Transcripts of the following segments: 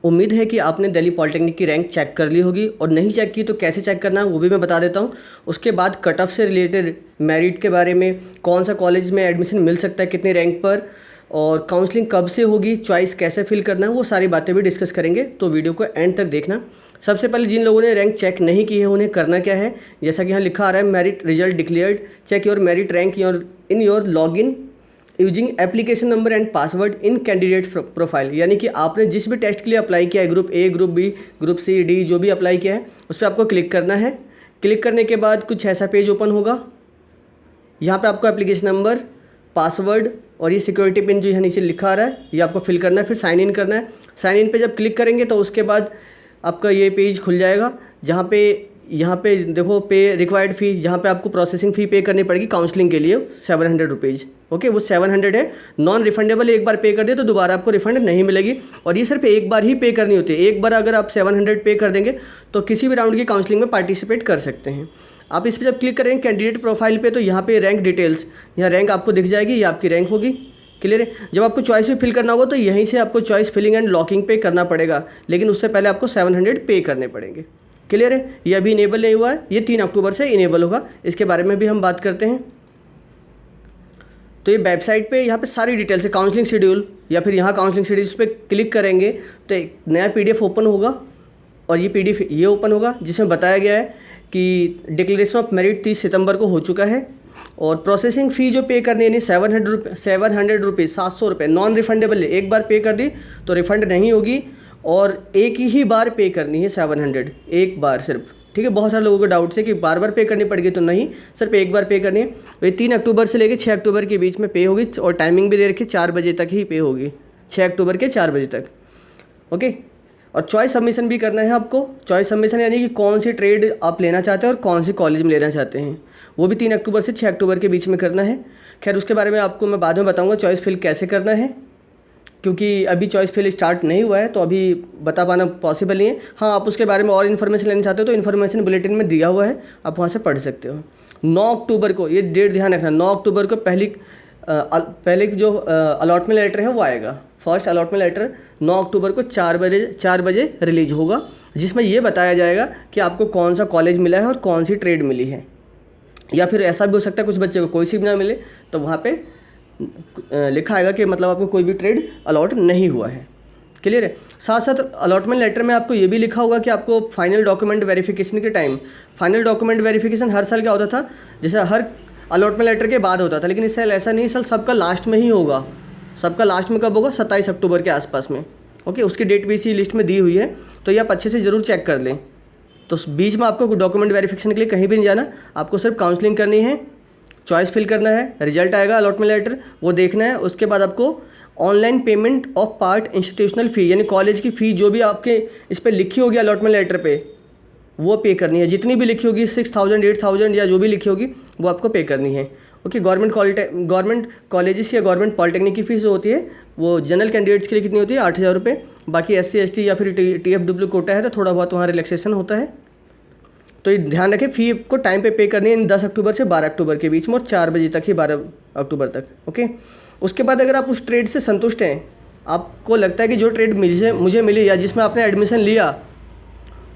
उम्मीद है कि आपने दिल्ली पॉलिटेक्निक की रैंक चेक कर ली होगी, और नहीं चेक की तो कैसे चेक करना है वो भी मैं बता देता हूँ। उसके बाद कट ऑफ से रिलेटेड, मेरिट के बारे में, कौन सा कॉलेज में एडमिशन मिल सकता है कितनी रैंक पर, और काउंसलिंग कब से होगी, चॉइस कैसे फिल करना है, वो सारी बातें भी डिस्कस करेंगे। तो वीडियो को एंड तक देखना। सबसे पहले जिन लोगों ने रैंक चेक नहीं की है उन्हें करना क्या है, जैसा कि यहाँ लिखा आ रहा है, merit result declared, check your merit rank in your log in using application number and password in candidate profile. यानी कि आपने जिस भी टेस्ट के लिए अप्लाई किया है, group A, group B, group C, D, जो भी अप्लाई किया है उस पर आपको क्लिक करना है। क्लिक करने के बाद कुछ ऐसा पेज ओपन होगा। यहाँ पे आपको एप्लीकेशन नंबर, पासवर्ड और ये सिक्योरिटी पिन जो यहाँ नीचे लिखा आ रहा है ये आपको फिल करना है, फिर साइन इन करना है। साइन इन पे जब क्लिक करेंगे तो उसके बाद आपका ये पेज खुल जाएगा, जहाँ पे यहाँ पे देखो पे रिक्वायर्ड फ़ी, जहाँ पे आपको प्रोसेसिंग फ़ी पे करनी पड़ेगी काउंसलिंग के लिए 700 रुपीज़। ओके, वो 700 है, नॉन रिफंडेबल। एक बार पे कर दे तो दोबारा आपको रिफंड नहीं मिलेगी, और ये सिर्फ एक बार ही पे करनी होती है। एक बार अगर आप 700 पे कर देंगे तो किसी भी राउंड की काउंसलिंग में पार्टिसिपेट कर सकते हैं। आप इस पर जब क्लिक करेंगे कैंडिडेट प्रोफाइल पे, तो यहाँ पे रैंक डिटेल्स, यहाँ रैंक आपको दिख जाएगी, ये आपकी रैंक होगी। क्लियर है। जब आपको चॉइस भी फिल करना होगा तो यहीं से आपको चॉइस फिलिंग एंड लॉकिंग पे करना पड़ेगा, लेकिन उससे पहले आपको 700 पे करने पड़ेंगे। क्लियर है। ये अभी इनेबल नहीं हुआ है, ये 3 अक्टूबर से इनेबल होगा, इसके बारे में भी हम बात करते हैं। तो ये वेबसाइट पे यहाँ पे सारी डिटेल्स है, काउंसलिंग शेड्यूल, या फिर यहाँ काउंसलिंग शेड्यूल्स पे क्लिक करेंगे तो एक नया PDF ओपन होगा, और ये PDF ये ओपन होगा जिसमें बताया गया है कि डिक्लेरेशन ऑफ मेरिट 30 सितंबर को हो चुका है, और प्रोसेसिंग फ़ी जो पे करनी है यानी 700 रुपये 700 रुपये नॉन रिफंडेबल है। एक बार पे कर दी तो रिफ़ंड नहीं होगी, और एक ही बार पे करनी है 700, एक बार सिर्फ। ठीक है, बहुत सारे लोगों को डाउट्स है कि बार बार पे करनी पड़ेगी, तो नहीं, सिर्फ एक बार पे करनी है। ये 3 अक्टूबर से लेकर 6 अक्टूबर के बीच में पे होगी, और टाइमिंग भी दे रखी है 4 बजे तक ही पे होगी, 6 अक्टूबर के 4 बजे तक। ओके, और चॉइस सबमिशन भी करना है आपको। चॉइस सबमिशन यानी कि कौन सी ट्रेड आप लेना चाहते हैं और कौन सी कॉलेज में लेना चाहते हैं, वो भी 3 अक्टूबर से 6 अक्टूबर के बीच में करना है। खैर, उसके बारे में आपको मैं बाद में बताऊंगा चॉइस फिल कैसे करना है, क्योंकि अभी चॉइस फिल स्टार्ट नहीं हुआ है तो अभी बता पाना पॉसिबल नहीं है। हाँ, आप उसके बारे में और इन्फॉर्मेशन लेना चाहते हो तो इन्फॉर्मेशन बुलेटिन में दिया हुआ है, आप वहाँ से पढ़ सकते हो। 9 अक्टूबर को, ये डेट ध्यान रखना, 9 अक्टूबर को पहली जो अलॉटमेंट लेटर है वो आएगा। फर्स्ट अलॉटमेंट लेटर 9 अक्टूबर को 4 बजे रिलीज होगा, जिसमें ये बताया जाएगा कि आपको कौन सा कॉलेज मिला है और कौन सी ट्रेड मिली है। या फिर ऐसा भी हो सकता है कुछ बच्चे को कोई सी भी ना मिले, तो वहाँ पे लिखा आएगा कि मतलब आपको कोई भी ट्रेड अलॉट नहीं हुआ है। क्लियर है। साथ साथ अलॉटमेंट लेटर में आपको ये भी लिखा होगा कि आपको फाइनल डॉक्यूमेंट वेरिफिकेशन के टाइम, फाइनल डॉक्यूमेंट वेरिफिकेशन हर साल क्या होता था, जैसे हर अलॉटमेंट लेटर के बाद होता था, लेकिन इस साल ऐसा नहीं, इस साल सबका लास्ट में ही होगा। सबका लास्ट में कब होगा? 27 अक्टूबर के आसपास में। ओके, उसकी डेट भी इसी लिस्ट में दी हुई है, तो ये आप अच्छे से ज़रूर चेक कर लें। तो बीच में आपको डॉक्यूमेंट वेरिफिकेशन के लिए कहीं भी नहीं जाना, आपको सिर्फ काउंसलिंग करनी है, चॉइस फिल करना है, रिजल्ट आएगा अलॉटमेंट लेटर वो देखना है। उसके बाद आपको online payment of part institutional फ़ी, यानी कॉलेज की फ़ी जो भी आपके इस पर लिखी होगी अलॉटमेंट लेटर पे, वो पे करनी है। जितनी भी लिखी होगी 6000, 8000 या जो भी लिखी होगी वो आपको पे करनी है। ओके, गवर्नमेंट कॉलेजेस या गवर्नमेंट पॉलिटेक्निक की फ़ीस होती है वो जनरल कैंडिडेट्स के लिए कितनी होती है? 8000 रुपये। बाकी SC ST या फिर TFW कोटा है तो थोड़ा बहुत वहाँ रिलैक्सेशन होता है। तो ये ध्यान रखें, फ़ी को टाइम पे करनी है 10 अक्टूबर से 12 अक्टूबर के बीच में, और 4 बजे तक ही 12 अक्टूबर तक। ओके, उसके बाद अगर आप उस ट्रेड से संतुष्ट हैं, आपको लगता है कि जो ट्रेड मुझे मिली या जिसमें आपने एडमिशन लिया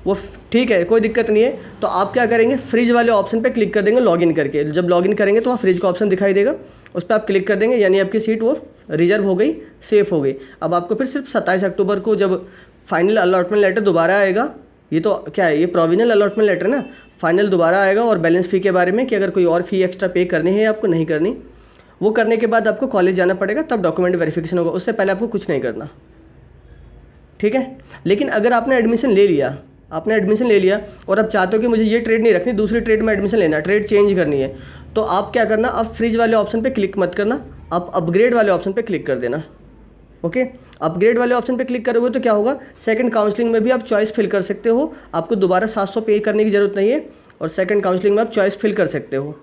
वो ठीक है, कोई दिक्कत नहीं है, तो आप क्या करेंगे, फ्रिज वाले ऑप्शन पे क्लिक कर देंगे लॉगिन करके। जब लॉगिन करेंगे तो वहाँ फ्रिज का ऑप्शन दिखाई देगा, उस पर आप क्लिक कर देंगे, यानी आपकी सीट वो रिजर्व हो गई, सेफ़ हो गई। अब आपको फिर सिर्फ 27 अक्टूबर को जब फाइनल अलॉटमेंट लेटर दोबारा आएगा, ये तो क्या है, ये प्रोविजनल अलॉटमेंट लेटर ना, फाइनल दोबारा आएगा, और बैलेंस फ़ी के बारे में कि अगर कोई और फ़ी एक्स्ट्रा पे करनी है आपको नहीं करनी, वो करने के बाद आपको कॉलेज जाना पड़ेगा, तब डॉक्यूमेंट वेरिफिकेशन होगा, उससे पहले आपको कुछ नहीं करना। ठीक है। लेकिन अगर आपने एडमिशन ले लिया और अब चाहते हो कि मुझे ये ट्रेड नहीं रखनी, दूसरी ट्रेड में एडमिशन लेना, ट्रेड चेंज करनी है, तो आप क्या करना, अब फ्रिज वाले ऑप्शन पे क्लिक मत करना, आप अपग्रेड वाले ऑप्शन पे क्लिक कर देना। ओके, अपग्रेड वाले ऑप्शन पे क्लिक करोगे तो क्या होगा, सेकंड काउंसलिंग में भी आप चॉइस फिल कर सकते हो, आपको दोबारा 700 पे करने की ज़रूरत नहीं है, और सेकंड काउंसलिंग में आप चॉइस फिल कर सकते हो।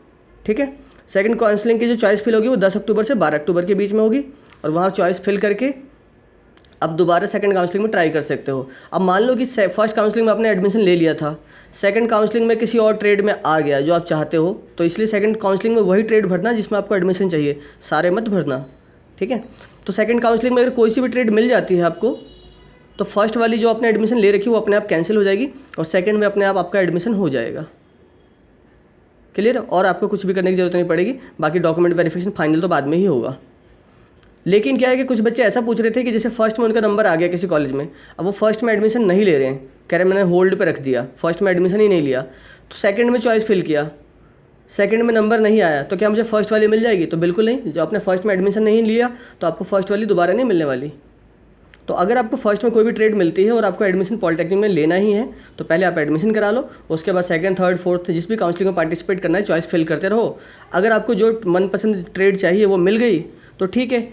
ठीक है। सेकंड काउंसलिंग की जो चॉइस फिल होगी वो 10 अक्टूबर से 12 अक्टूबर के बीच में होगी, और वहाँ चॉइस फिल करके अब दोबारा सेकंड काउंसलिंग में ट्राई कर सकते हो। अब मान लो कि फर्स्ट काउंसलिंग में आपने एडमिशन ले लिया था, सेकंड काउंसलिंग में किसी और ट्रेड में आ गया जो आप चाहते हो, तो इसलिए सेकंड काउंसलिंग में वही ट्रेड भरना जिसमें आपको एडमिशन चाहिए, सारे मत भरना। ठीक है। तो सेकंड काउंसलिंग में अगर कोई सी भी ट्रेड मिल जाती है आपको, तो फर्स्ट वाली जो आपने एडमिशन ले रखी है वो अपने आप कैंसिल हो जाएगी और सेकंड में अपने आप आपका एडमिशन हो जाएगा। क्लियर? और आपको कुछ भी करने की ज़रूरत नहीं पड़ेगी, बाकी डॉक्यूमेंट वेरिफिकेशन फाइनल तो बाद में ही होगा। लेकिन क्या है कि कुछ बच्चे ऐसा पूछ रहे थे कि जैसे फर्स्ट में उनका नंबर आ गया किसी कॉलेज में, अब वो फर्स्ट में एडमिशन नहीं ले रहे हैं, कह रहे मैंने होल्ड पे रख दिया, फर्स्ट में एडमिशन ही नहीं लिया, तो सेकंड में चॉइस फिल किया, सेकंड में नंबर नहीं आया, तो क्या मुझे फर्स्ट वाली मिल जाएगी? तो बिल्कुल नहीं। जब आपने फर्स्ट में एडमिशन नहीं लिया तो आपको फर्स्ट वाली दोबारा नहीं मिलने वाली। तो अगर आपको फर्स्ट में कोई भी ट्रेड मिलती है और आपको एडमिशन पॉलिटेक्निक में लेना ही है तो पहले आप एडमिशन करा लो, उसके बाद सेकंड, थर्ड, फोर्थ जिस भी काउंसलिंग में पार्टिसिपेट करना है चॉइस फिल करते रहो। अगर आपको जो मनपसंद ट्रेड चाहिए वो मिल गई तो ठीक है,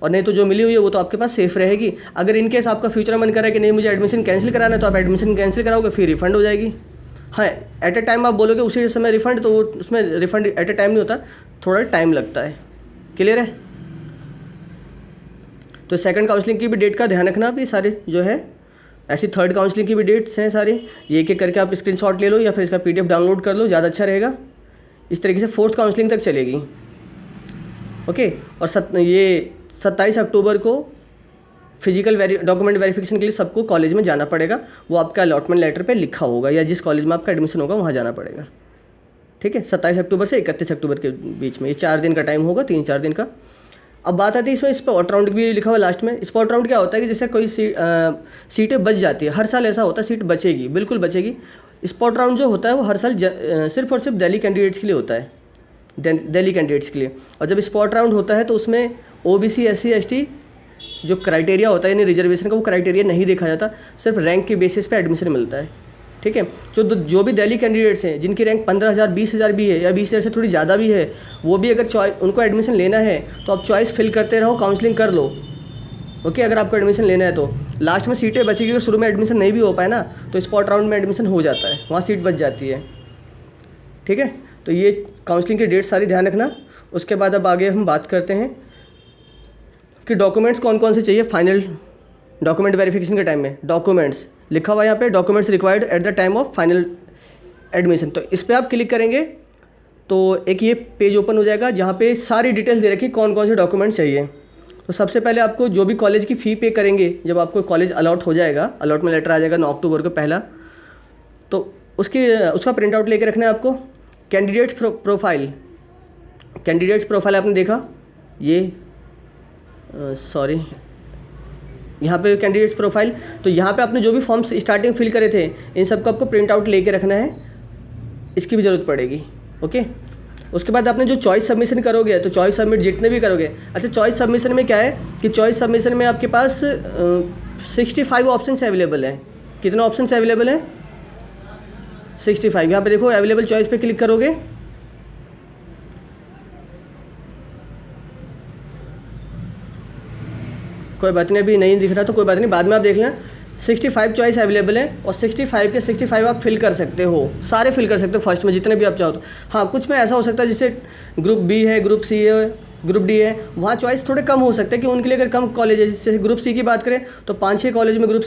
और नहीं तो जो मिली हुई है वो तो आपके पास सेफ रहेगी। अगर इन केस आपका फ्यूचर मन करे कि नहीं मुझे एडमिशन कैंसिल कराना है तो आप एडमिशन कैंसिल कराओगे, फिर रिफंड हो जाएगी। हाँ, एट ए टाइम आप बोलोगे उसी समय रिफ़ंड, तो वो उसमें रिफ़ंड एट ए टाइम नहीं होता, थोड़ा टाइम लगता है। क्लियर है? तो सेकंड काउंसलिंग की भी डेट का ध्यान रखना। अभी सारे जो है ऐसी थर्ड काउंसलिंग की भी डेट्स हैं सारी, ये एक एक करके आप स्क्रीनशॉट ले लो या फिर इसका PDF डाउनलोड कर लो, ज़्यादा अच्छा रहेगा। इस तरीके से फोर्थ काउंसलिंग तक चलेगी। ओके, और ये 27 अक्टूबर को फिजिकल डॉक्यूमेंट वेरिफिकेशन के लिए सबको कॉलेज में जाना पड़ेगा। वो आपका अलॉटमेंट लेटर पे लिखा होगा या जिस कॉलेज में आपका एडमिशन होगा वहाँ जाना पड़ेगा। ठीक है, 27 अक्टूबर से 31 अक्टूबर के बीच में, ये 4 दिन का टाइम होगा, 3-4 दिन का। अब बात आती है इसमें स्पॉट राउंड भी लिखा हुआ लास्ट में। स्पॉट राउंड क्या होता है कि जैसे कोई सीटें बच जाती है, हर साल ऐसा होता है, सीट बचेगी, बिल्कुल बचेगी। स्पॉट राउंड जो होता है वो हर साल सिर्फ और सिर्फ दिल्ली कैंडिडेट्स के लिए होता है, दिल्ली कैंडिडेट्स के लिए। और जब स्पॉट राउंड होता है तो उसमें OBC, SC, ST जो क्राइटेरिया होता है यानी रिजर्वेशन का, वो क्राइटेरिया नहीं देखा जाता, सिर्फ रैंक के बेसिस पे एडमिशन मिलता है। ठीक है, जो भी दिल्ली कैंडिडेट्स हैं जिनकी रैंक 15,000, 20,000 भी है या 20,000 से थोड़ी ज़्यादा भी है, वो भी अगर उनको एडमिशन लेना है तो आप चॉइस फिल करते रहो, काउंसलिंग कर लो। ओके, अगर आपको एडमिशन लेना है तो लास्ट में सीटें बचेगी। अगर शुरू में एडमिशन नहीं भी हो पाए ना तो स्पॉट राउंड में एडमिशन हो जाता है, वहाँ सीट बच जाती है। ठीक है, तो ये काउंसलिंग की डेट सारी ध्यान रखना। उसके बाद अब आगे हम बात करते हैं कि डॉक्यूमेंट्स कौन कौन से चाहिए फाइनल डॉक्यूमेंट वेरिफिकेशन के टाइम में। डॉक्यूमेंट्स लिखा हुआ है यहाँ पे, documents required at the time of final admission. तो इस पर आप क्लिक करेंगे तो एक ये पेज ओपन हो जाएगा जहाँ पे सारी डिटेल्स दे रखी कौन कौन से डॉक्यूमेंट्स चाहिए। तो सबसे पहले आपको जो भी कॉलेज की फ़ी पे करेंगे, जब आपको कॉलेज अलॉट हो जाएगा, अलॉटमेंट लेटर आ जाएगा 9 अक्टूबर को पहला, तो उसका प्रिंट आउट लेके रखना है आपको। कैंडिडेट्स प्रोफाइल आपने देखा, ये सॉरी यहाँ पे कैंडिडेट्स प्रोफाइल, तो यहाँ पे आपने जो भी फॉर्म्स स्टार्टिंग फिल करे थे इन सबको आपको प्रिंट आउट लेके रखना है, इसकी भी ज़रूरत पड़ेगी। ओके, उसके बाद आपने जो चॉइस सबमिशन करोगे, तो चॉइस सबमिट जितने भी करोगे, अच्छा चॉइस सबमिशन में क्या है कि चॉइस सबमिशन में आपके पास 65 ऑप्शन अवेलेबल हैं। कितने ऑप्शन अवेलेबल हैं? 65। यहाँ पे देखो अवेलेबल चॉइस पे क्लिक करोगे, कोई बात नहीं अभी नहीं दिख रहा तो कोई बात नहीं, बाद में आप देख लें। 65 चॉइस अवेलेबल है और 65 के 65 आप फिल कर सकते हो, सारे फिल कर सकते हो फर्स्ट में जितने भी आप चाहो तो। हाँ, कुछ में ऐसा हो सकता है जैसे ग्रुप बी है, ग्रुप सी है, ग्रुप डी है, वहाँ चॉइस थोड़े कम हो सकते हैं कि उनके लिए अगर कम कॉलेज है। जैसे ग्रुप सी की बात करें तो 5-6 कॉलेज में ग्रुप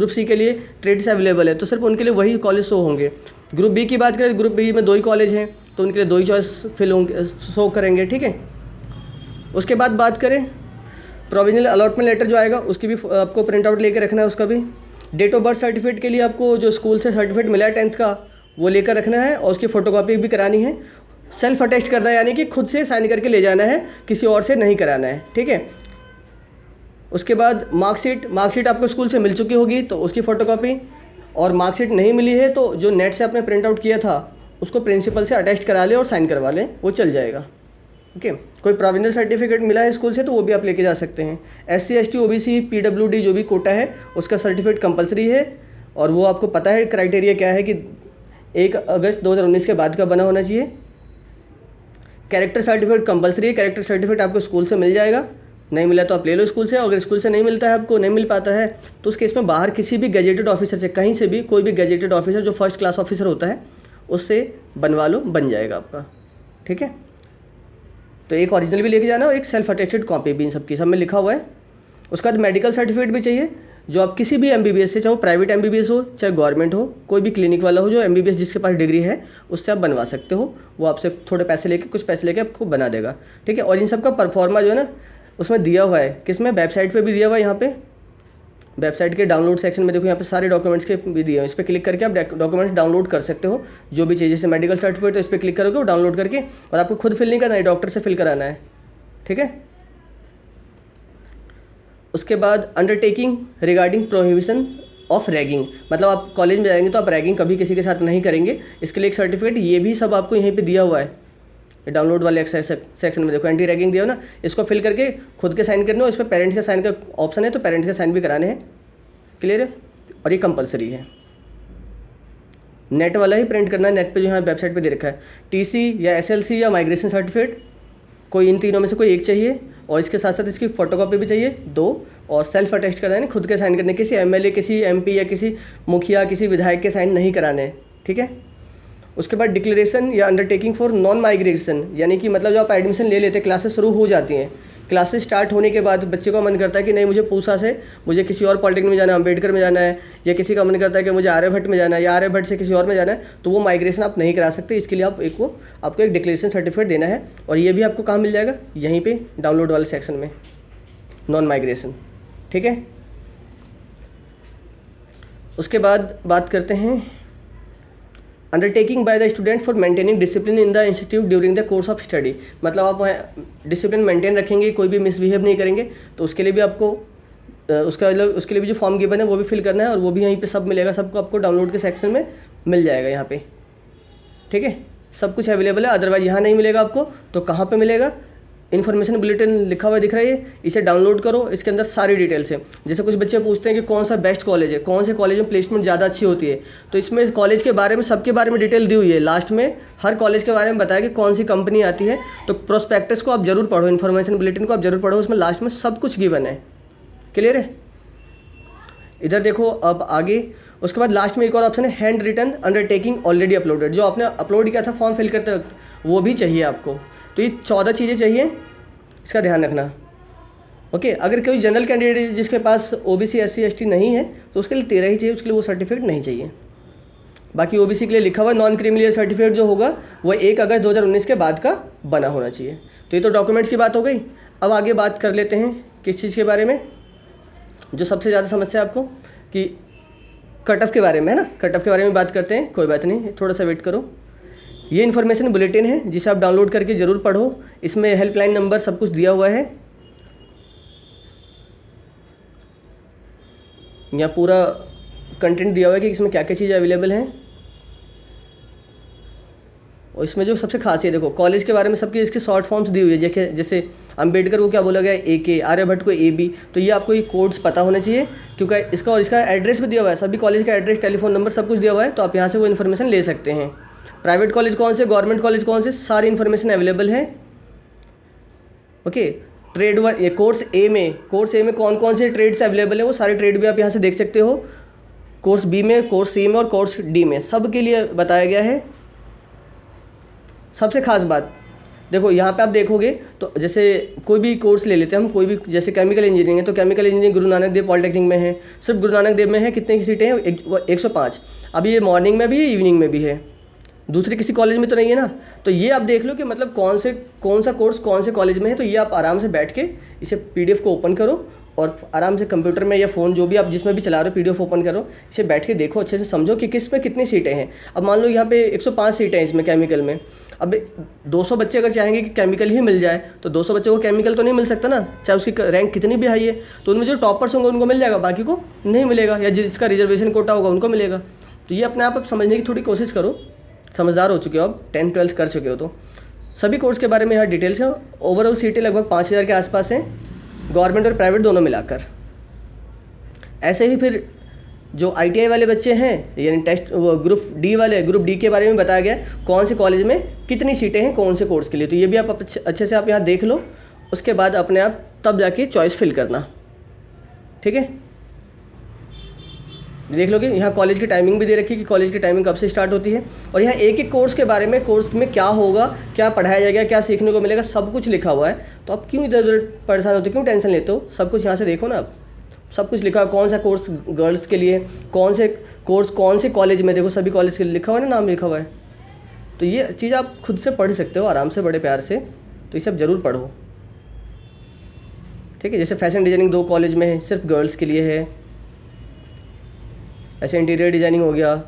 सी के लिए ट्रेड्स अवेलेबल है, तो सिर्फ उनके लिए वही कॉलेज शो होंगे। ग्रुप बी की बात करें, ग्रुप बी में 2 ही कॉलेज हैं तो उनके लिए 2 ही चॉइस फिल होंगे, शो करेंगे। ठीक है, उसके बाद बात करें प्रोविजनल अलॉटमेंट लेटर जो आएगा उसकी भी आपको प्रिंट आउट लेकर रखना है। उसका भी डेट ऑफ बर्थ सर्टिफिकेट के लिए आपको जो स्कूल से सर्टिफिकेट मिला है 10th का वो लेकर रखना है और उसकी फ़ोटोकॉपी भी करानी है। सेल्फ अटेस्ट करना है यानी कि खुद से साइन करके ले जाना है, किसी और से नहीं कराना है। ठीक है, उसके बाद मार्कशीट आपको स्कूल से मिल चुकी होगी तो उसकी फ़ोटोकॉपी, और मार्कशीट नहीं मिली है तो जो नेट से आपने प्रिंट आउट किया था उसको प्रिंसिपल से अटेस्ट करा ले और साइन करवा लें, वो चल जाएगा। ओके, कोई प्रोविजनल सर्टिफिकेट मिला है स्कूल से तो वो भी आप लेके जा सकते हैं। SC, ST, OBC, PWD जो भी कोटा है उसका सर्टिफिकेट कंपलसरी है, और वो आपको पता है क्राइटेरिया क्या है कि 1 अगस्त 2019 के बाद का बना होना चाहिए। कैरेक्टर सर्टिफिकेट कंपलसरी है, कैरेक्टर सर्टिफिकेट आपको स्कूल से मिल जाएगा, नहीं मिला तो आप ले लो स्कूल से। अगर स्कूल से नहीं मिलता है, आपको नहीं मिल पाता है, तो उस केस में बाहर किसी भी गजेटेड ऑफिसर से, कहीं से भी कोई भी गजेटेड ऑफिसर जो फर्स्ट क्लास ऑफिसर होता है उससे बनवा लो, बन जाएगा आपका। ठीक है, तो एक ओरिजिनल भी लेके जाना और एक सेल्फ अटेस्टेड कॉपी भी, इन सबकी सब में लिखा हुआ है। उसके बाद मेडिकल सर्टिफिकेट भी चाहिए, जो आप किसी भी MBBS से, चाहे वो प्राइवेट MBBS हो चाहे गवर्नमेंट हो, कोई भी क्लिनिक वाला हो, जो MBBS जिसके पास डिग्री है उससे आप बनवा सकते हो। वो आपसे थोड़े पैसे लेके, कुछ पैसे लेके आपको बना देगा। ठीक है, और इन सब का परफॉर्मा जो है ना उसमें दिया हुआ है, किसमें, वेबसाइट पर भी दिया हुआ है। यहाँ पे वेबसाइट के डाउनलोड सेक्शन में देखो यहाँ पे सारे डॉक्यूमेंट्स के भी दिए हैं, इस पर क्लिक करके आप डॉक्यूमेंट्स डाउनलोड कर सकते हो जो भी चाहिए। जैसे मेडिकल सर्टिफिकेट तो इस पर क्लिक करोगे, डाउनलोड करके, और आपको खुद फिल नहीं करना है, डॉक्टर से फिल कराना है, ठीक है। उसके बाद undertaking regarding prohibition of ragging, मतलब आप कॉलेज में जाएंगे तो आप रैगिंग कभी किसी के साथ नहीं करेंगे, इसके लिए एक सर्टिफिकेट, ये भी सब आपको यहीं पे दिया हुआ है। डाउनलोड वाले सेक्शन में देखो एंटी रैगिंग दिया हो ना, इसको फिल करके खुद के साइन करने हो, इस पर पेरेंट्स का साइन का ऑप्शन है तो पेरेंट्स का साइन भी कराने हैं, क्लियर है। और ये कंपलसरी है, नेट वाला ही प्रिंट करना है, नेट पे जो यहाँ वेबसाइट पे दे रखा है। टीसी या एसएलसी या माइग्रेशन सर्टिफिकेट, कोई इन तीनों में से कोई एक चाहिए, और इसके साथ साथ इसकी फ़ोटोकॉपी भी चाहिए 2, और सेल्फ अटेस्ट कराना है, खुद के साइन करने, किसी एमएलए, किसी एमपी या किसी मुखिया, किसी विधायक के साइन नहीं कराने हैं, ठीक है। उसके बाद डिक्लेरेशन या अंडरटेकिंग फॉर नॉन माइग्रेशन, यानी कि मतलब जो आप एडमिशन ले लेते हैं, क्लासेस शुरू हो जाती हैं, क्लासेस स्टार्ट होने के बाद बच्चे का मन करता है कि नहीं मुझे पूसा से मुझे किसी और पॉलिटेक्निक में जाना है, अम्बेडकर में जाना है, या किसी का मन करता है कि मुझे आर्यभट्ट में जाना है, या आर्यभट्ट से किसी और में जाना है, तो वो माइग्रेशन आप नहीं करा सकते। इसके लिए आपको एक डिक्लेरेशन सर्टिफिकेट देना है, और ये भी आपको कहाँ मिल जाएगा, यहीं पे डाउनलोड वाले सेक्शन में, नॉन माइग्रेशन, ठीक है। उसके बाद बात करते हैं undertaking by the student for maintaining discipline in the institute during the course of study, मतलब आप वहाँ डिसिप्लिन मेंटेन रखेंगे, कोई भी मिसबिहेव नहीं करेंगे, तो उसके लिए भी आपको उसके लिए भी जो फॉर्म गिवन है वो भी फिल करना है, और वो भी यहीं पे सब मिलेगा, सबको आपको डाउनलोड के सेक्शन में मिल जाएगा यहाँ पे, ठीक है। सब कुछ अवेलेबल है, अदरवाइज यहाँ नहीं मिलेगा आपको तो कहाँ पे मिलेगा, इन्फॉर्मेशन बुलेटिन लिखा हुआ दिख रहा है, इसे डाउनलोड करो, इसके अंदर सारी डिटेल्स है। जैसे कुछ बच्चे पूछते हैं कि कौन सा बेस्ट कॉलेज है, कौन से कॉलेज में प्लेसमेंट ज़्यादा अच्छी होती है, तो इसमें कॉलेज के बारे में सबके बारे में डिटेल दी हुई है, लास्ट में हर कॉलेज के बारे में बताया कि कौन सी कंपनी आती है। तो प्रोस्पेक्टस को आप जरूर पढ़ो, इन्फॉर्मेशन बुलेटिन को आप जरूर पढ़ो, उसमें लास्ट में सब कुछ गिवन है, क्लियर है। इधर देखो अब आगे, उसके बाद लास्ट में एक और ऑप्शन है hand written undertaking already uploaded, जो आपने अपलोड किया था फॉर्म फिल करते वक्त, वो भी चाहिए आपको। तो ये 14 चीज़ें चाहिए, इसका ध्यान रखना, ओके। अगर कोई जनरल कैंडिडेट है जिसके पास ओबीसी SC ST नहीं है तो उसके लिए 13 ही चाहिए, उसके लिए वो सर्टिफिकेट नहीं चाहिए। बाकी ओबीसी के लिए लिखा हुआ नॉन क्रीमिलियर सर्टिफिकेट जो होगा वो 1 अगस्त 2019 के बाद का बना होना चाहिए। तो ये तो डॉक्यूमेंट्स की बात हो गई। अब आगे बात कर लेते हैं किस चीज़ के बारे में, जो सबसे ज़्यादा समस्या है आपको कि कट ऑफ के बारे में है ना, कट ऑफ के बारे में बात करते हैं। कोई बात नहीं, थोड़ा सा वेट करो। ये इन्फॉर्मेशन बुलेटिन है जिसे आप डाउनलोड करके ज़रूर पढ़ो, इसमें हेल्पलाइन नंबर सब कुछ दिया हुआ है, यहाँ पूरा कंटेंट दिया हुआ है कि इसमें क्या क्या चीज़ें अवेलेबल हैं। और इसमें जो सबसे खास है देखो, कॉलेज के बारे में सबकी इसकी शॉर्ट फॉर्म्स दी हुई है, जैसे अम्बेडकर को क्या बोला गया AK, आर्यभट्ट को AB, तो ये आपको ये कोड्स पता होने चाहिए क्योंकि इसका एड्रेस भी दिया हुआ है, सभी कॉलेज का एड्रेस, टेलीफोन नंबर सब कुछ दिया हुआ है, तो आप यहाँ से वो इन्फॉर्मेशन ले सकते हैं। प्राइवेट कॉलेज कौन से, गवर्नमेंट कॉलेज कौन से, सारी इन्फॉर्मेशन अवेलेबल है, ओके। ट्रेड वन, ये कोर्स ए में कौन कौन से ट्रेड्स अवेलेबल है, वो सारे ट्रेड भी आप यहाँ से देख सकते हो। कोर्स B में, कोर्स C में और कोर्स D में, सब के लिए बताया गया है। सबसे खास बात देखो, यहाँ पे आप देखोगे तो जैसे कोई भी कोर्स ले लेते हैं हम, कोई भी, जैसे केमिकल इंजीनियरिंग है तो chemical engineering Guru Nanak Dev polytechnic में है, सिर्फ गुरु नानक देव में है, कितने की सीटें हैं, 105। अभी ये मॉर्निंग में भी है, इवनिंग में भी है, दूसरे किसी कॉलेज में तो नहीं है ना। तो ये आप देख लो कि मतलब कौन सा कोर्स कौन से कॉलेज में है, तो ये आप आराम से बैठ के इसे PDF को ओपन करो और आराम से कंप्यूटर में या फ़ोन जो भी आप जिसमें भी चला रहे हो PDF ओपन करो, इसे बैठ के देखो, अच्छे से समझो कि किस में कितनी सीटें हैं। अब मान लो यहाँ पे 105 सीटें हैं इसमें केमिकल में, अब 200 बच्चे अगर चाहेंगे कि केमिकल ही मिल जाए तो 200 बच्चों को केमिकल तो नहीं मिल सकता ना, चाहे उसकी रैंक कितनी भी हाई है। तो उनमें जो टॉपर्स होंगे उनको मिल जाएगा, बाकी को नहीं मिलेगा, या जिसका रिजर्वेशन कोटा होगा उनको मिलेगा। तो ये अपने आप समझने की थोड़ी कोशिश करो, समझदार हो चुके हो, अब 10th 12th कर चुके हो तो सभी कोर्स के बारे में यहाँ डिटेल्स है। ओवरऑल सीटें लगभग 5000 के आसपास हैं, गवर्नमेंट और प्राइवेट दोनों मिलाकर। ऐसे ही फिर जो ITI वाले बच्चे हैं, यानी टेस्ट वो ग्रुप D के बारे में बताया गया कौन से कॉलेज में कितनी सीटें हैं कौन से कोर्स के लिए, तो ये भी आप अच्छे से आप यहाँ देख लो, उसके बाद अपने आप तब जाके चॉइस फिल करना, ठीक है। देख लोगे यहाँ कॉलेज की टाइमिंग भी दे रखी है कि कॉलेज की टाइमिंग कब से स्टार्ट होती है, और यहाँ एक एक कोर्स के बारे में, कोर्स में क्या होगा, क्या पढ़ाया जाएगा, क्या सीखने को मिलेगा, सब कुछ लिखा हुआ है। तो आप क्यों इधर उधर परेशान होते, क्यों टेंशन लेते हो, सब कुछ यहाँ से देखो ना, आप सब कुछ लिखा है। कौन सा कोर्स गर्ल्स के लिए, कौन से कोर्स कौन से कॉलेज में, देखो सभी कॉलेज के लिए लिखा हुआ है ना, नाम लिखा हुआ है। तो ये चीज़ आप खुद से पढ़ सकते हो आराम से, बड़े प्यार से, तो ये सब ज़रूर पढ़ो, ठीक है। जैसे फैशन डिज़ाइनिंग 2 कॉलेज में है, सिर्फ गर्ल्स के लिए है, ऐसे इंटीरियर डिज़ाइनिंग हो गया,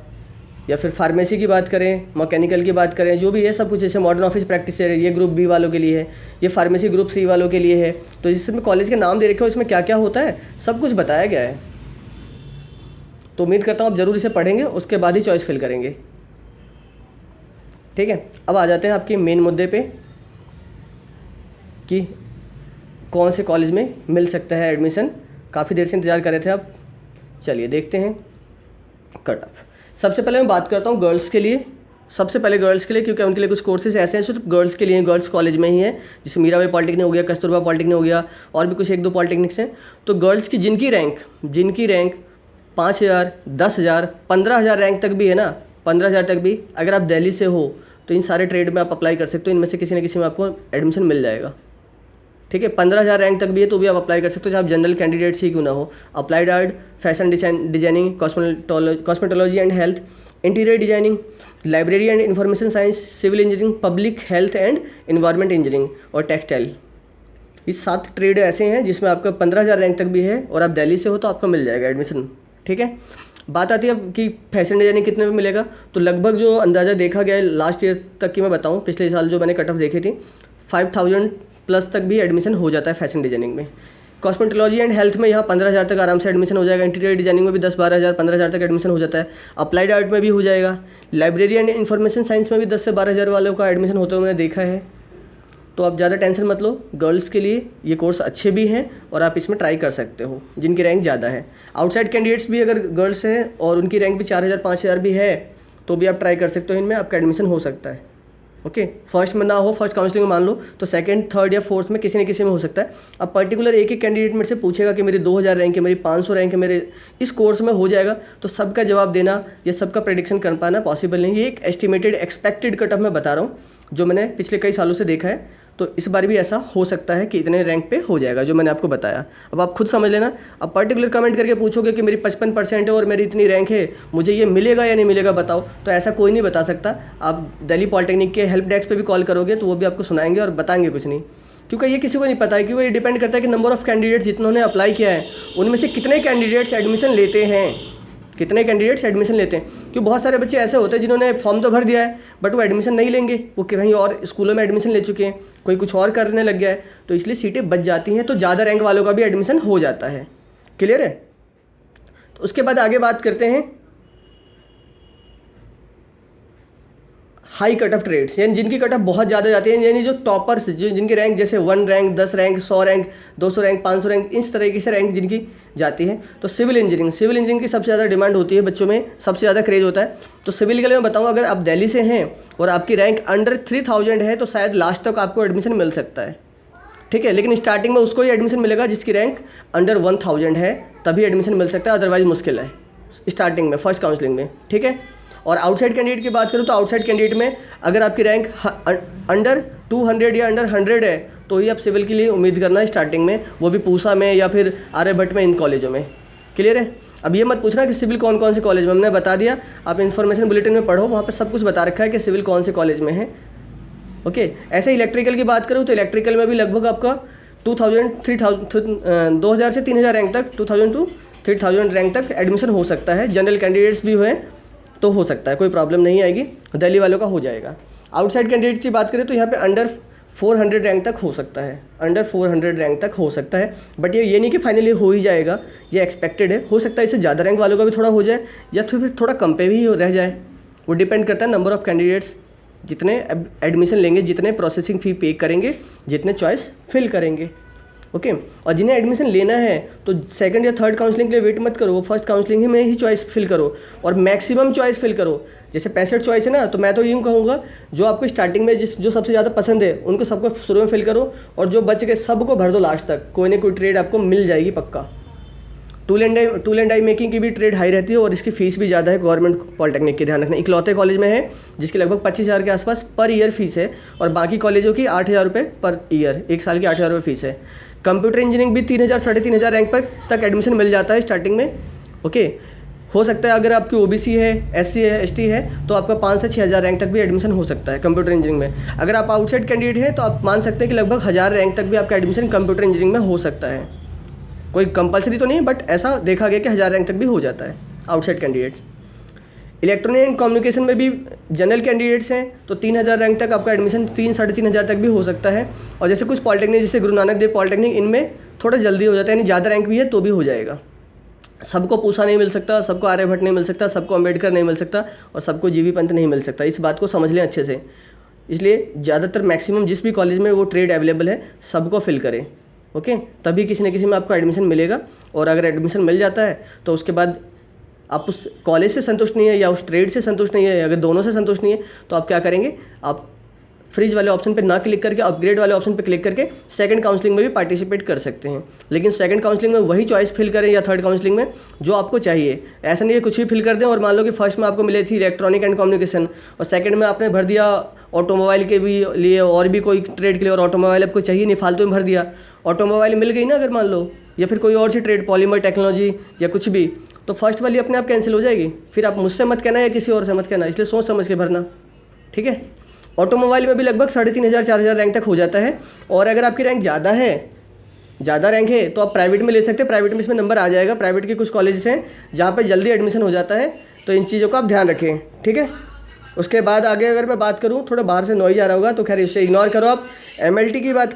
या फिर फार्मेसी की बात करें, मैकेनिकल की बात करें, जो भी है सब कुछ। जैसे मॉडर्न ऑफिस प्रैक्टिस है, ये ग्रुप बी वालों के लिए है, ये फार्मेसी ग्रुप सी वालों के लिए है। तो इसमें कॉलेज के नाम दे रखे हो, इसमें क्या क्या होता है सब कुछ बताया गया है। तो उम्मीद करता हूँ आप ज़रूर इसे पढ़ेंगे, उसके बाद ही चॉइस फिल करेंगे। ठीक है, अब आ जाते हैं आपके मेन मुद्दे पे कि कौन से कॉलेज में मिल सकता है एडमिशन। काफ़ी देर से इंतज़ार कर रहे थे आप, चलिए देखते हैं कट ऑफ। सबसे पहले मैं बात करता हूँ गर्ल्स के लिए। सबसे पहले गर्ल्स के लिए, क्योंकि उनके लिए कुछ कोर्सेज ऐसे हैं सिर्फ गर्ल्स के लिए हैं, गर्ल्स कॉलेज में ही है। जैसे मीराबाई पॉलिटेक्निक हो गया, कस्तूरबा पॉलिटेक्निक हो गया, और भी कुछ 1-2 पॉलिटेक्निक्स हैं। तो गर्ल्स की जिनकी रैंक 5,000, 10,000, 15,000 रैंक तक भी है ना, 15,000 तक भी, अगर आप दिल्ली से हो तो इन सारे ट्रेड में आप अप्लाई कर सकते हो। इनमें से किसी न किसी में आपको एडमिशन मिल जाएगा। ठीक है, 15,000 रैंक तक भी है तो भी आप अप्लाई कर सकते हो, चाहे आप जनरल कैंडिडेट्स ही क्यों ना हो। Applied art, fashion designing, cosmetology and health, interior designing, library and information science, civil engineering, public health and environment engineering और टेक्सटाइल। ये 7 ट्रेड ऐसे हैं जिसमें आपका 15,000 रैंक तक भी है, और आप दिल्ली से हो तो आपको मिल जाएगा एडमिशन। ठीक है, बात आती है अब कि फैशन डिजाइनिंग कितने में मिलेगा। तो लगभग जो अंदाज़ा देखा गया है लास्ट ईयर तक की मैं बताऊँ, पिछले साल जो मैंने कट ऑफ देखी थी, 5,000 प्लस तक भी एडमिशन हो जाता है फैशन डिजाइनिंग में। कॉस्मेटोलॉजी एंड हेल्थ में यहाँ 15,000 तक आराम से एडमिशन हो जाएगा। इंटीरियर डिजाइनिंग में भी 10-12,000, 15,000 तक एडमिशन हो जाता है। अप्लाइड आर्ट में भी हो जाएगा। लाइब्रेरी एंड इन्फॉर्मेशन साइंस में भी 10 से 12,000 वालों का एडमिशन होता है, मैंने देखा है। तो आप ज़्यादा टेंशन मत लो, गर्ल्स के लिए ये कोर्स अच्छे भी हैं और आप इसमें ट्राई कर सकते हो जिनकी रैंक ज़्यादा है। आउटसाइड कैंडिडेट्स भी अगर गर्ल्स हैं और उनकी रैंक भी 4,000, 5,000 भी है तो भी आप ट्राई कर सकते हो, इनमें आपका एडमिशन हो सकता है। ओके, फर्स्ट में ना हो, फर्स्ट काउंसलिंग में मान लो तो सेकंड, थर्ड या फोर्थ में किसी न किसी में हो सकता है। अब पर्टिकुलर एक एक कैंडिडेट मेरे से पूछेगा कि मेरी 2,000 रैंक है, मेरी 500 रैंक है, मेरे इस कोर्स में हो जाएगा, तो सबका जवाब देना या सबका प्रेडिक्शन कर पाना पॉसिबल नहीं। ये एक एस्टिमेटेड एक्सपेक्टेड कट ऑफ मैं बता रहा हूँ जो मैंने पिछले कई सालों से देखा है। तो इस बार भी ऐसा हो सकता है कि इतने रैंक पे हो जाएगा जो मैंने आपको बताया। अब आप खुद समझ लेना। अब पर्टिकुलर कमेंट करके पूछोगे कि मेरी 55% है और मेरी इतनी रैंक है, मुझे ये मिलेगा या नहीं मिलेगा बताओ, तो ऐसा कोई नहीं बता सकता। आप दिल्ली पॉलिटेक्निक के हेल्प डेस्क पे भी कॉल करोगे तो वो भी आपको सुनाएंगे और बताएंगे कुछ नहीं, क्योंकि ये किसी को नहीं पता है। क्योंकि ये डिपेंड करता है कि नंबर ऑफ़ कैंडिडेट्स जिन्होंने अप्लाई किया है उनमें से कितने कैंडिडेट्स एडमिशन लेते हैं, कितने कैंडिडेट्स एडमिशन लेते हैं। क्योंकि बहुत सारे बच्चे ऐसे होते हैं जिन्होंने फॉर्म तो भर दिया है बट वो एडमिशन नहीं लेंगे, वो कहीं और स्कूलों में एडमिशन ले चुके हैं, कोई कुछ और करने लग गया है, तो इसलिए सीटें बच जाती हैं। तो ज़्यादा रैंक वालों का भी एडमिशन हो जाता है। क्लियर है? तो उसके बाद आगे बात करते हैं हाई कट ऑफ ट्रेड्स, यानी जिनकी कट ऑफ बहुत ज़्यादा जाती है, यानी जो टॉपर्स, जो जिनकी रैंक जैसे 1 rank, 10 rank, 100 rank, 200 rank, 500 rank, इस तरीके से रैंक जिनकी जाती है। तो सिविल इंजीनियरिंग की सबसे ज़्यादा डिमांड होती है, बच्चों में सबसे ज़्यादा क्रेज होता है। तो सिविल के लिए मैं बताऊँ, अगर आप दिल्ली से हैं और आपकी रैंक अंडर 3,000 है तो शायद लास्ट तक आपको एडमिशन मिल सकता है। ठीक है, लेकिन स्टार्टिंग में उसको ही एडमिशन मिलेगा जिसकी रैंक अंडर 1,000 है, तभी एडमिशन मिल सकता है, अदरवाइज मुश्किल है स्टार्टिंग में, फर्स्ट काउंसलिंग में। ठीक है, और आउटसाइड कैंडिडेट की बात करूँ तो आउटसाइड कैंडिडेट में अगर आपकी रैंक अंडर 200 या अंडर 100 है तो ही आप सिविल के लिए उम्मीद करना है स्टार्टिंग में, वो भी पूसा में या फिर आर्यभट्ट में, इन कॉलेजों में। क्लियर है? अब ये मत पूछना कि सिविल कौन कौन से कॉलेज में, हमने बता दिया, आप इन्फॉर्मेशन बुलेटिन में पढ़ो, वहाँ पर सब कुछ बता रखा है कि सिविल कौन से कॉलेज में है। ओके, ऐसे इलेक्ट्रिकल की बात करूँ तो इलेक्ट्रिकल में भी लगभग आपका 2,000 से 3,000 रैंक तक, 2,000 to 3,000 रैंक तक एडमिशन हो सकता है। जनरल कैंडिडेट्स भी हुए तो हो सकता है, कोई प्रॉब्लम नहीं आएगी, दिल्ली वालों का हो जाएगा। आउटसाइड कैंडिडेट्स की बात करें तो यहाँ पे अंडर 400 रैंक तक हो सकता है, अंडर 400 रैंक तक हो सकता है। बट ये नहीं कि फाइनली हो ही जाएगा, ये एक्सपेक्टेड है। हो सकता है इससे ज़्यादा रैंक वालों का भी थोड़ा हो जाए या फिर थोड़ा कम पे भी रह जाए, वो डिपेंड करता है नंबर ऑफ़ कैंडिडेट्स जितने एडमिशन लेंगे, जितने प्रोसेसिंग फ़ी पे करेंगे, जितने चॉइस फिल करेंगे। ओके, और जिन्हें एडमिशन लेना है तो सेकंड या थर्ड काउंसलिंग के लिए वेट मत करो, वो फर्स्ट काउंसलिंग में ही चॉइस फिल करो और मैक्सिमम चॉइस फिल करो। जैसे 65 चॉइस है ना, तो मैं तो यूँ कहूँगा जो आपको स्टार्टिंग में जो सबसे ज़्यादा पसंद है उनको सबको शुरू में फिल करो, और जो बच गए सबको भर दो लास्ट तक, कोई ना कोई ट्रेड आपको मिल जाएगी पक्का। टूल एंड डाई मेकिंग की भी ट्रेड हाई रहती है और इसकी फ़ीस भी ज़्यादा है गवर्नमेंट पॉलिटेक्निक की, ध्यान रखना। इकलौते कॉलेज में है जिसकी लगभग 25,000 के आसपास पर ईयर फीस है, और बाकी कॉलेजों की 8,000 रुपये पर ईयर, एक साल की 8,000 रुपये फीस है। कंप्यूटर इंजीनियरिंग भी 3,000 साढ़े 3,000 रैंक पर तक एडमिशन मिल जाता है स्टार्टिंग में। ओके, हो सकता है अगर आपकी ओबीसी है, एससी है, एसटी है तो आपका 5 से 6,000 रैंक तक भी एडमिशन हो सकता है कंप्यूटर इंजीनियरिंग में। अगर आप आउटसाइड कैंडिडेट हैं तो आप मान सकते हैं कि लगभग 1,000 रैंक तक भी आपका एडमिशन कंप्यूटर इंजीनियरिंग में हो सकता है। कोई कंपलसरी तो नहीं, बट ऐसा देखा गया कि 1,000 रैंक तक भी हो जाता है। Outside candidates. Electronic and communication में भी जनरल कैंडिडेट्स हैं तो 3000 रैंक तक आपका एडमिशन 3-3.5 तक भी हो सकता है। और जैसे कुछ पॉलिटेक्निक जैसे गुरु नानक देव पॉलिटेक्निक, इनमें थोड़ा जल्दी हो जाता है, यानी ज़्यादा रैंक भी है तो भी हो जाएगा। सबको पूसा नहीं मिल सकता, सबको आर्यभट्ट नहीं मिल सकता, सबको अम्बेडकर नहीं मिल सकता और सबको जीवी पंत नहीं मिल सकता। इस बात को समझ लें अच्छे से। इसलिए ज़्यादातर मैक्सिमम जिस भी कॉलेज में वो ट्रेड अवेलेबल है सबको फिल करें, ओके, तभी किसी न किसी में आपको एडमिशन मिलेगा। और अगर एडमिशन मिल जाता है तो उसके बाद आप उस कॉलेज से संतुष्ट नहीं है या उस ट्रेड से संतुष्ट नहीं है, अगर दोनों से संतुष्ट नहीं है तो आप क्या करेंगे, आप फ्रीज वाले ऑप्शन पे ना क्लिक करके अपग्रेड वाले ऑप्शन पे क्लिक करके सेकंड काउंसलिंग में भी पार्टिसिपेट कर सकते हैं। लेकिन सेकंड काउंसलिंग में वही चॉइस फिल करें या थर्ड काउंसलिंग में जो आपको चाहिए। ऐसा नहीं है कुछ भी फिल कर दें और मान लो कि फर्स्ट में आपको मिली थी इलेक्ट्रॉनिक एंड कम्युनिकेशन और सेकंड में आपने भर दिया ऑटोमोबाइल के भी लिए और भी कोई ट्रेड के लिए, और ऑटोमोबाइल आपको चाहिए नहीं, फालतू में भर दिया, ऑटोमोबाइल मिल गई ना अगर मान लो, या फिर कोई और सी ट्रेड, पॉलीमर टेक्नोलॉजी या कुछ भी, तो फर्स्ट वाली अपने आप कैंसिल हो जाएगी। फिर आप मुझसे मत कहना या किसी और से मत कहना, इसलिए सोच समझ के भरना, ठीक है। ऑटोमोबाइल में भी लगभग 3500-4000 रैंक तक हो जाता है। और अगर आपकी रैंक ज़्यादा रैंक है तो आप प्राइवेट में ले सकते हैं। प्राइवेट में इसमें नंबर आ जाएगा। प्राइवेट के कुछ कॉलेजेस हैं जहाँ पे जल्दी एडमिशन हो जाता है, तो इन चीज़ों का आप ध्यान रखें, ठीक है। उसके बाद आगे अगर मैं बात करूँ, थोड़ा बाहर से नॉइज आ रहा होगा तो खैर इसे इग्नोर करो आप। MLT की बात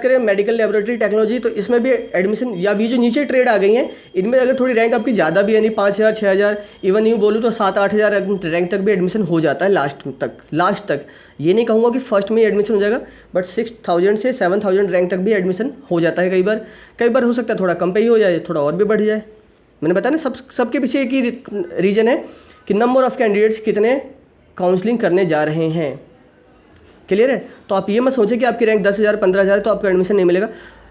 करें, मेडिकल लेबोरेटरी टेक्नोलॉजी, तो इसमें भी एडमिशन या भी जो नीचे ट्रेड आ गई हैं इनमें अगर थोड़ी रैंक आपकी ज़्यादा भी है, नहीं 5000, 6000, इवन यूँ बोलूँ तो 7-8 हज़ार रैंक तक भी एडमिशन हो जाता है लास्ट तक। ये नहीं कहूँगा कि फर्स्ट में ही एडमिशन हो जाएगा, बट 6000 से 7000 रैंक तक भी एडमिशन हो जाता है। कई बार हो सकता है थोड़ा कम पे ही हो जाए, थोड़ा और भी बढ़ जाए। मैंने बताया ना, सबके पीछे एक ही रीज़न है कि नंबर ऑफ़ कैंडिडेट्स कितने काउंसलिंग करने जा रहे हैं। क्लियर है? तो आप ये मत सोचें कि आपकी रैंक 10,000 15,000 तो आपको एडमिशन नहीं मिलेगा।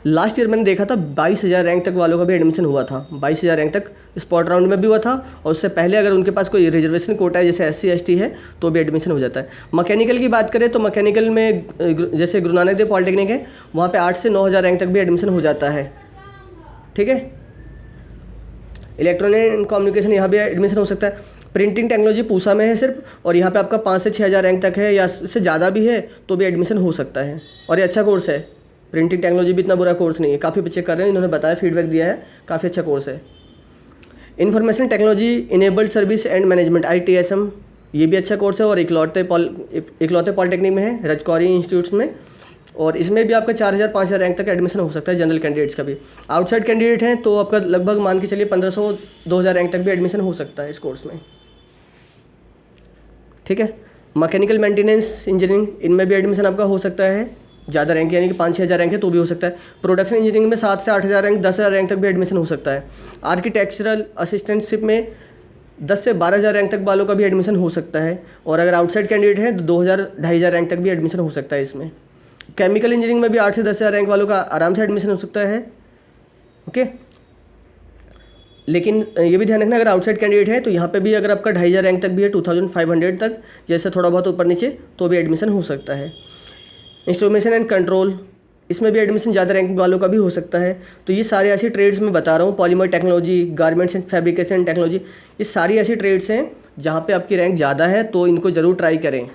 लास्ट ईयर मैंने देखा था 22,000 रैंक तक वालों का भी एडमिशन हुआ था। 22,000 रैंक तक स्पॉट राउंड में भी हुआ था, और उससे पहले अगर उनके पास कोई रिजर्वेशन कोटा है जैसे SC ST है तो भी एडमिशन हो जाता है। मैकेनिकल की बात करें तो मैकेनिकल में जैसे गुरु नानक देव पॉलिटेक्निक है, वहाँ पे 8 से 9,000 रैंक तक भी एडमिशन हो जाता है, ठीक है। इलेक्ट्रॉनिक एंड कम्युनिकेशन यहाँ भी एडमिशन हो सकता है। प्रिंटिंग टेक्नोलॉजी पूसा में है सिर्फ, और यहाँ पे आपका 5 से 6,000 रैंक तक है या इससे ज़्यादा भी है तो भी एडमिशन हो सकता है। और ये अच्छा कोर्स है, प्रिंटिंग टेक्नोलॉजी भी इतना बुरा कोर्स नहीं है। काफ़ी बच्चे कर रहे हैं, इन्होंने बताया, फीडबैक दिया है, काफ़ी अच्छा कोर्स है। Information technology enabled service and management ITSM, ये भी अच्छा कोर्स है और इकलौते पॉलिटेक्निक में है, रजकौरी इंस्टीट्यूट्स में। और इसमें भी आपका 4,000-5,000 रैंक तक एडमिशन हो सकता है जनरल कैंडिडेट्स का भी। आउटसाइड कैंडिडेट हैं तो आपका लगभग मान के चलिए 1,500-2,000 रैंक तक भी एडमिशन हो सकता है इस कोर्स में, ठीक है। मैकेनिकल मेंटेनेंस इंजीनियरिंग, इनमें भी एडमिशन आपका हो सकता है, ज़्यादा रैंक यानी कि 5-6 हज़ार रैंक है तो भी हो सकता है। प्रोडक्शन इंजीनियरिंग में 7 से 8,000 रैंक, 10,000 रैंक तक भी एडमिशन हो सकता है। आर्किटेक्चरल असिस्टेंटशिप में 10 से 12,000 रैंक तक वालों का भी एडमिशन हो सकता है। और अगर आउटसाइड कैंडिडेट है तो 2,000-2,500 रैंक तक भी एडमिशन हो सकता है इसमें। केमिकल इंजीनियरिंग में भी 8 से 10,000 रैंक वालों का आराम से एडमिशन हो सकता है, ओके। लेकिन ये भी ध्यान रखना, अगर आउटसाइड कैंडिडेट है तो यहाँ पे भी अगर आपका 2,500 रैंक तक भी है, 2,500 तक, जैसे थोड़ा बहुत ऊपर नीचे, तो भी एडमिशन हो सकता है। इंस्ट्रूमेंटेशन एंड कंट्रोल, इसमें भी एडमिशन ज़्यादा रैंक वालों का भी हो सकता है। तो ये सारी ऐसी ट्रेड्स में बता रहा हूँ, polymer technology, garments and fabrication technology, ये सारी ऐसी ट्रेड्स हैं जहाँ पे आपकी रैंक ज़्यादा है, तो इनको ज़रूर ट्राई करें।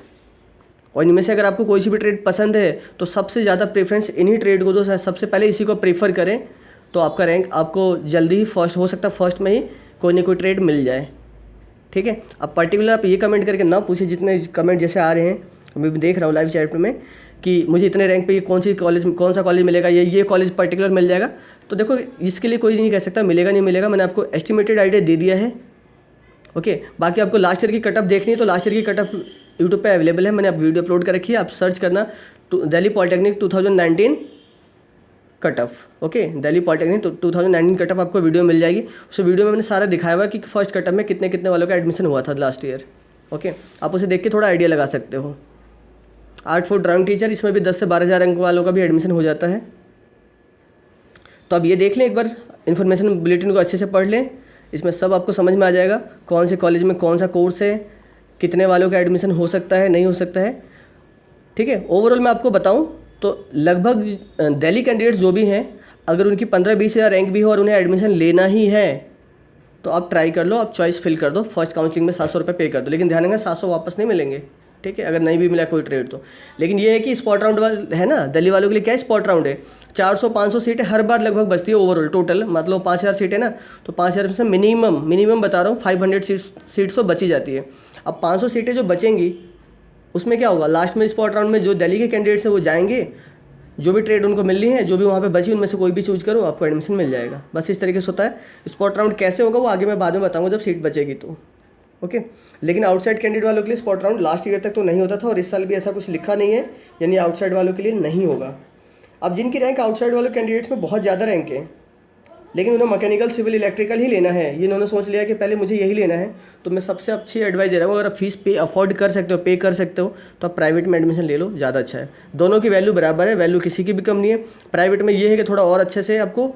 और इनमें से अगर आपको कोई सी भी ट्रेड पसंद है तो सबसे ज़्यादा प्रेफरेंस इन्हीं ट्रेड को दो, सबसे पहले इसी को प्रेफर करें, तो आपका रैंक आपको जल्दी ही फर्स्ट हो सकता है, फर्स्ट में ही कोई ना कोई ट्रेड मिल जाए, ठीक है। अब पर्टिकुलर आप ये कमेंट करके ना पूछिए, जितने कमेंट जैसे आ रहे हैं मैं भी देख रहा हूँ लाइव चैट में कि मुझे इतने रैंक पे ये कौन सा कॉलेज मिलेगा, ये कॉलेज पर्टिकुलर मिल जाएगा। तो देखो, इसके लिए कोई नहीं कह सकता मिलेगा नहीं मिलेगा, मैंने आपको एस्टिमेटेड आइडिया दे दिया है, ओके। बाकी आपको लास्ट ईयर की कटअप देखनी है तो लास्ट ईयर की कटअप यूट्यूब पे अवेलेबल है, मैंने आप वीडियो अपलोड कर रखी है, आप सर्च करना Delhi polytechnic 2019 cutoff, okay. Delhi polytechnic 2019 cutoff आपको वीडियो मिल जाएगी। उस वीडियो में मैंने सारा दिखाया हुआ कि फर्स्ट कटअप में कितने कितने वालों का एडमिशन हुआ था लास्ट ईयर, ओके। आप उसे देख के थोड़ा आइडिया लगा सकते हो। आर्ट फॉर ड्राइंग टीचर, इसमें भी 10 से 12,000 रैंक वालों का भी एडमिशन हो जाता है। तो अब ये देख लें एक बार, इन्फॉर्मेशन बुलेटिन को अच्छे से पढ़ लें, इसमें सब आपको समझ में आ जाएगा कौन से कॉलेज में कौन सा कोर्स है, कितने वालों का एडमिशन हो सकता है, नहीं हो सकता है, ठीक है। ओवरऑल मैं आपको बताऊं तो लगभग दिल्ली कैंडिडेट्स जो भी हैं, अगर उनकी 15-20 हज़ार रैंक भी हो और उन्हें एडमिशन लेना ही है तो आप ट्राई कर लो, आप चॉइस फिल कर दो, फर्स्ट काउंसलिंग में 700 रुपये पे कर दो। लेकिन ध्यान रखना 700 वापस नहीं मिलेंगे, ठीक है, अगर नहीं भी मिला कोई ट्रेड तो। लेकिन ये है कि स्पॉट राउंड वाला है ना, दिल्ली वालों के लिए क्या है, स्पॉट राउंड है। 400-500 सीटें हर बार लगभग बचती है ओवरऑल टोटल, मतलब 5000 सीटें ना, तो 5000 में से मिनिमम बता रहा हूँ 500 सीट्स तो बची जाती है। अब 500 सीटें जो बचेंगी उसमें क्या होगा, लास्ट में स्पॉट राउंड में जो दिल्ली के कैंडिडेट्स हैं वो जाएंगे, जो भी ट्रेड उनको मिलनी है, जो भी वहाँ पे बची उनमें से कोई भी चूज करो, आपको एडमिशन मिल जाएगा। बस इस तरीके से होता है। स्पॉट राउंड कैसे होगा वो आगे मैं बाद में बताऊँगा जब सीट बचेगी तो, ओके। लेकिन आउटसाइड कैंडिडेट वालों के लिए स्पॉट राउंड लास्ट ईयर तक तो नहीं होता था, और इस साल भी ऐसा कुछ लिखा नहीं है, यानी आउटसाइड वालों के लिए नहीं होगा। अब जिनकी रैंक आउटसाइड वाले कैंडिडेट्स में बहुत ज़्यादा रैंक है, लेकिन उन्हें मैकेनिकल, सिविल, इलेक्ट्रिकल ही लेना है, ये इन्होंने सोच लिया कि पहले मुझे यही लेना है, तो मैं सबसे अच्छी एडवाइस दे रहा हूँ, अगर आप फीस अफोर्ड कर सकते हो, पे कर सकते हो, तो आप प्राइवेट में एडमिशन ले लो, ज़्यादा अच्छा है। दोनों की वैल्यू बराबर है, वैल्यू किसी की भी कम नहीं है। प्राइवेट में ये है कि थोड़ा और अच्छे से आपको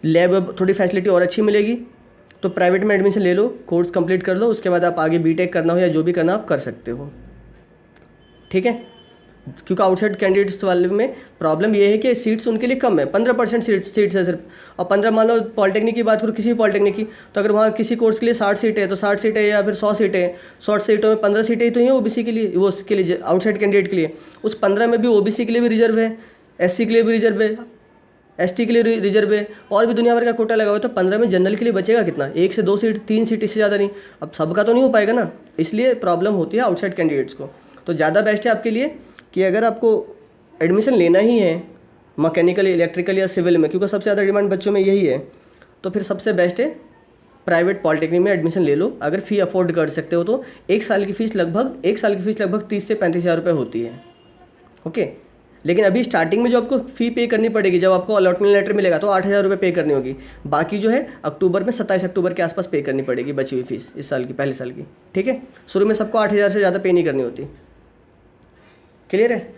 लैब, थोड़ी फैसिलिटी और अच्छी मिलेगी, तो प्राइवेट में एडमिशन ले लो, कोर्स कंप्लीट कर लो, उसके बाद आप आगे बीटेक करना हो या जो भी करना आप कर सकते हो, ठीक है। क्योंकि आउटसाइड कैंडिडेट्स वाले में प्रॉब्लम ये है कि सीट्स उनके लिए कम है, 15% सीट्स है सिर्फ। और 15 मान लो पॉलिटेक्निक की बात करो, किसी भी पॉलिटेक्निक की, तो अगर वहाँ किसी कोर्स के लिए 60 सीटें है तो 60 सीटें या फिर 100 सीटें हैं, 100 सीटों में 15 सीटें ही तो हैं ओबीसी के लिए, वो उसके लिए आउटसाइड कैंडिडेट के लिए। उस 15 में भी ओबीसी के लिए भी रिजर्व है, एससी के लिए भी रिजर्व है, एसटी के लिए रिजर्व है, और भी दुनिया भर का कोटा लगा हुआ है। तो 15 में जनरल के लिए बचेगा कितना, 1 से 2 सीट, 3 सीट, इससे ज़्यादा नहीं। अब सबका तो नहीं हो पाएगा ना, इसलिए प्रॉब्लम होती है आउटसाइड कैंडिडेट्स को। तो ज़्यादा बेस्ट है आपके लिए कि अगर आपको एडमिशन लेना ही है मैकेनिकल, इलेक्ट्रिकल या सिविल में, क्योंकि सबसे ज़्यादा डिमांड बच्चों में यही है, तो फिर सबसे बेस्ट है प्राइवेट पॉलिटेक्निक में एडमिशन ले लो, अगर फ़ी अफोर्ड कर सकते हो तो। एक साल की फ़ीस लगभग 30 से 35 हज़ार रुपये होती है, ओके। लेकिन अभी स्टार्टिंग में जो आपको फ़ी पे करनी पड़ेगी, जब आपको अलॉटमेंट लेटर मिलेगा तो 8,000 रुपये पे करनी होगी। बाकी जो है अक्टूबर में 27 अक्टूबर के आसपास पे करनी पड़ेगी बची हुई फ़ीस इस साल की, पहले साल की, ठीक है। शुरू में सबको 8,000 से ज़्यादा पे नहीं करनी होती। क्लियर है?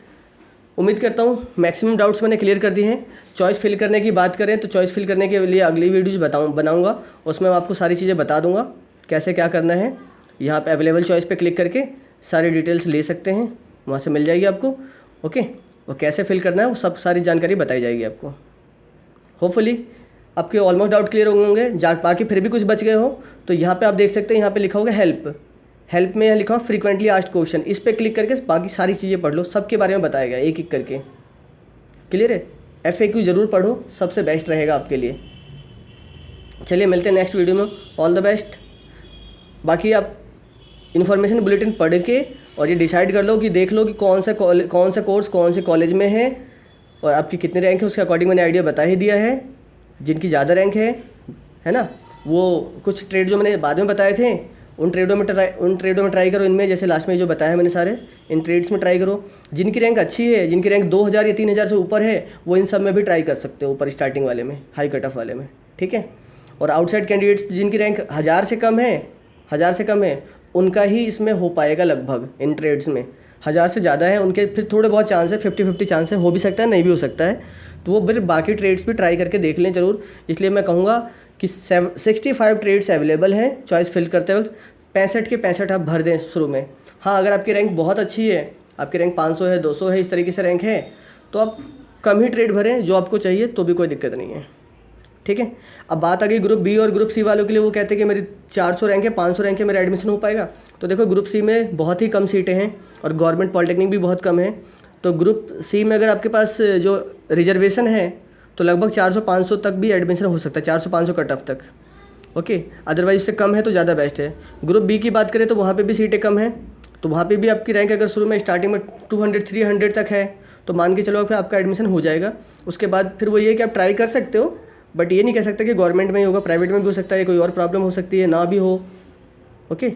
उम्मीद करता हूँ मैक्सिमम डाउट्स मैंने क्लियर कर दिए हैं। चॉइस फिल करने की बात करें तो चॉइस फिल करने के लिए अगली वीडियोज़ बनाऊँगा, उसमें मैं आपको सारी चीज़ें बता दूँगा कैसे क्या करना है। यहाँ पे अवेलेबल चॉइस पे क्लिक करके सारी डिटेल्स ले सकते हैं, वहाँ से मिल जाएगी आपको, ओके। और कैसे फिल करना है वो सब सारी जानकारी बताई जाएगी आपको। होपफुली आपके ऑलमोस्ट डाउट क्लियर होंगे। बाकी फिर भी कुछ बच गए हो तो यहाँ पे आप देख सकते हैं, यहाँ पे लिखा होगा हेल्प में यहाँ लिखा हो फ्रीक्वेंटली आस्क्ड क्वेश्चन, इस पर क्लिक करके बाकी सारी चीज़ें पढ़ लो, सबके बारे में बताएगा एक एक करके। क्लियर है? FAQ ज़रूर पढ़ो, सबसे बेस्ट रहेगा आपके लिए। चलिए मिलते हैं नेक्स्ट वीडियो में, ऑल द बेस्ट। बाकी आप इन्फॉर्मेशन बुलेटिन पढ़ के और ये डिसाइड कर लो कि देख लो कि कौन सा कोर्स कौन से कॉलेज में है और आपकी कितनी रैंक है, उसके अकॉर्डिंग मैंने आइडिया बता ही दिया है। जिनकी ज़्यादा रैंक है ना, वो कुछ ट्रेड जो मैंने बाद में बताए थे उन ट्रेडों में ट्राई करो, इनमें जैसे लास्ट में जो बताया मैंने सारे इन ट्रेड्स में ट्राई करो। जिनकी रैंक अच्छी है, जिनकी रैंक 2000 या 3000 से ऊपर है, वो इन सब में भी ट्राई कर सकते हो, ऊपर स्टार्टिंग वाले में, हाई कट ऑफ वाले में, ठीक है। और आउटसाइड कैंडिडेट्स जिनकी रैंक 1000 से कम है उनका ही इसमें हो पाएगा लगभग, इन ट्रेड्स में 1000 से ज़्यादा है उनके फिर थोड़े बहुत चांस है, 50-50 चांस है, हो भी सकता है नहीं भी हो सकता है। तो वो फिर बाकी ट्रेड्स भी ट्राई करके देख लें ज़रूर। इसलिए मैं कहूँगा कि 65 ट्रेड्स अवेलेबल हैं चॉइस फिल करते वक्त, 65 के 65 आप भर दें शुरू में। हाँ, अगर आपकी रैंक बहुत अच्छी है, आपकी रैंक 500 है, 200 है, इस तरीके से रैंक है, तो आप कम ही ट्रेड भरें जो आपको चाहिए, तो भी कोई दिक्कत नहीं है, ठीक है। अब बात आ गई ग्रुप बी और ग्रुप सी वालों के लिए। वो कहते हैं कि मेरी 400 रैंक है, 500 रैंक है, मेरा एडमिशन हो पाएगा। तो देखो ग्रुप सी में बहुत ही कम सीटें हैं और गवर्नमेंट पॉलिटेक्निक भी बहुत कम है। तो ग्रुप सी में अगर आपके पास जो रिजर्वेशन है तो लगभग 400-500 तक भी एडमिशन हो सकता है, 400-500 कट ऑफ तक, ओके। अदरवाइज इससे कम है तो ज़्यादा बेस्ट है। ग्रुप बी की बात करें तो वहाँ पे भी सीटें कम हैं, तो वहाँ पे भी आपकी रैंक अगर शुरू में स्टार्टिंग में 200-300 तक है तो मान के चलो फिर आपका एडमिशन हो जाएगा। उसके बाद फिर वो ये कि आप ट्राई कर सकते हो, बट ये नहीं कह सकते कि गवर्नमेंट में ही होगा, प्राइवेट में भी हो सकता है, कोई और प्रॉब्लम हो सकती है, ना भी हो, ओके।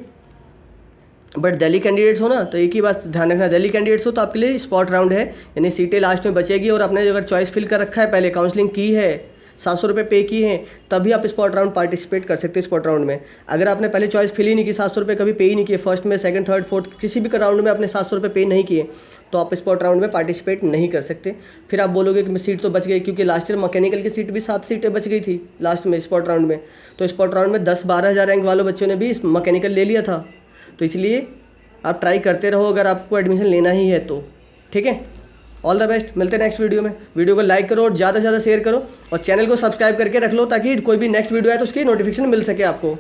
बट दिल्ली कैंडिडेट्स हो ना, तो एक ही बात ध्यान रखना, दिल्ली कैंडिडेट्स हो तो आपके लिए स्पॉट राउंड है, यानी सीटें लास्ट में बचेगी। और आपने अगर चॉइस फिल कर रखा है, पहले काउंसलिंग की है, 700 रुपये पे किए हैं, तभी आप स्पॉट राउंड पार्टिसिपेट कर सकते हो स्पॉट राउंड में। अगर आपने पहले चॉइस फिल ही नहीं की, 700 रुपये कभी पे ही नहीं किए, फर्स्ट में, सेकंड, थर्ड, फोर्थ किसी भी राउंड में आपने 700 रुपये पे नहीं किए, तो आप स्पॉट राउंड में पार्टिसिपेट नहीं कर सकते। फिर आप बोलोगे कि सीट तो बच गई, क्योंकि लास्ट ईयर मैकेनिकल की सीट भी 7 सीटें बच गई थी लास्ट में स्पॉट राउंड में। तो स्पॉट राउंड में 10-12 हज़ार रैंक वालों बच्चों ने भी मैकेनिकल ले लिया था। तो इसलिए आप ट्राई करते रहो अगर आपको एडमिशन लेना ही है तो, ठीक है। ऑल द बेस्ट, मिलते हैं नेक्स्ट वीडियो में। वीडियो को लाइक करो और ज़्यादा से ज़्यादा शेयर करो और चैनल को सब्सक्राइब करके रख लो ताकि कोई भी नेक्स्ट वीडियो आए तो उसकी नोटिफिकेशन मिल सके आपको।